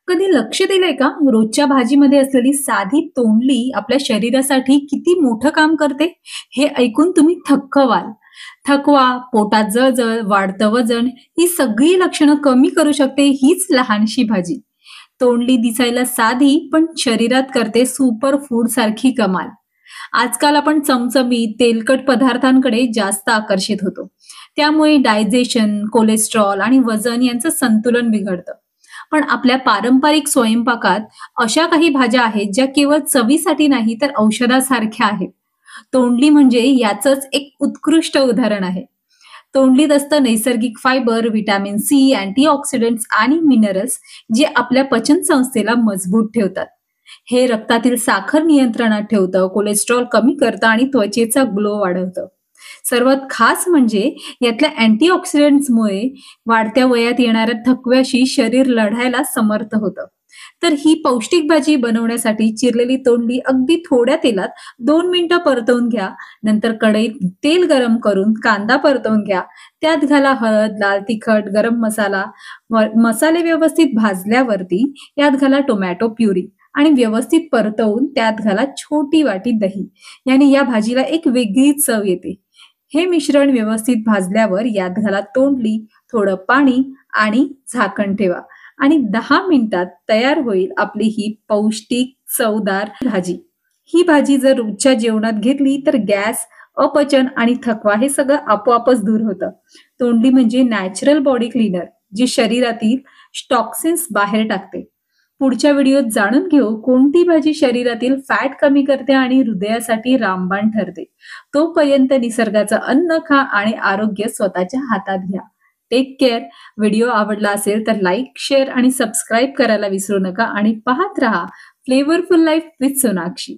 कधी लक्ष दिलंय का? रोजच्या भाजीमध्ये असलेली साधी तोंडली आपल्या शरीरासाठी किती मोठं काम करते? हे ऐकून तुम्ही थक्क व्हाल. थकवा, पोटात जळजळ, वाढतं वजन ही सगळी लक्षणं कमी करू शकते हीच लहानशी भाजी. तोंडली दिसायला साधी पण शरीरात करते सुपर फूड सारखी कमाल. आजकाल आपण चमचमीत, तेलकट पदार्थांकडे जास्त आकर्षित होतो. त्यामुळे डायजेशन, कोलेस्ट्रॉल आणि वजन यांचं संतुलन बिघडतं. पण आपल्या पारंपरिक स्वयंपाकात अशा काही भाज्या आहेत ज्या केवळ चवीसाठी नाही तर औषधासारख्या आहेत. तोंडली म्हणजे याचंच एक उत्कृष्ट उदाहरण आहे. तोंडलीत असतं नैसर्गिक फायबर, व्हिटॅमिन सी, अँटीऑक्सिडंट्स आणि मिनरल्स जे आपल्या पचन संस्थेला मजबूत ठेवतात. हे रक्तातील साखर नियंत्रणात ठेवतं, कोलेस्ट्रॉल कमी करतं आणि त्वचेचा ग्लो वाढवतं. सर्वात खास म्हणजे यातल्या अँटीऑक्सिडंट्समुळे वाढत्या वयात येणाऱ्या थकव्याशी शरीर लढायला समर्थ होतं. तर ही पौष्टिक भाजी बनवण्यासाठी चिरलेली तोंडली अगदी थोड्या तेलात 2 मिनिटं परतवून घ्या. नंतर कढईत तेल गरम करून कांदा परतवून घ्या. त्यात घाला हळद, लाल तिखट, गरम मसाला. मसाले व्यवस्थित भाजल्यावरती यात घाला टोमॅटो प्युरी आणि व्यवस्थित परतवून त्यात घाला छोटी वाटी दही. याने या भाजीला एक वेगळीच चव येते. हे मिश्रण व्यवस्थित भाजल्यावर यात घाला तोंडली, थोडं पाणी आणि झाकण ठेवा आणि 10 मिनिटात तयार होईल आपली ही पौष्टिक, चवदार भाजी. ही भाजी जर रोजच्या जेवणात घेतली तर गॅस, अपचन आणि थकवा हे सगळं आपोआपच दूर होतं. तोंडली म्हणजे नॅचरल बॉडी क्लीनर, जी शरीरातील टॉक्सिन्स बाहेर टाकते. पुढच्या व्हिडिओत जाणून घेऊ कोणती भाजी शरीरातील फॅट कमी करते आणि हृदयासाठी रामबाण ठरते. तोपर्यंत निसर्गाचं अन्न खा आणि आरोग्य स्वतःच्या हातात घ्या. Take care. व्हिडिओ आवडला असेल तर लाईक, शेअर आणि सबस्क्राईब करायला विसरू नका आणि पाहत रहा फ्लेवरफुल लाईफ विथ सोनाक्षी.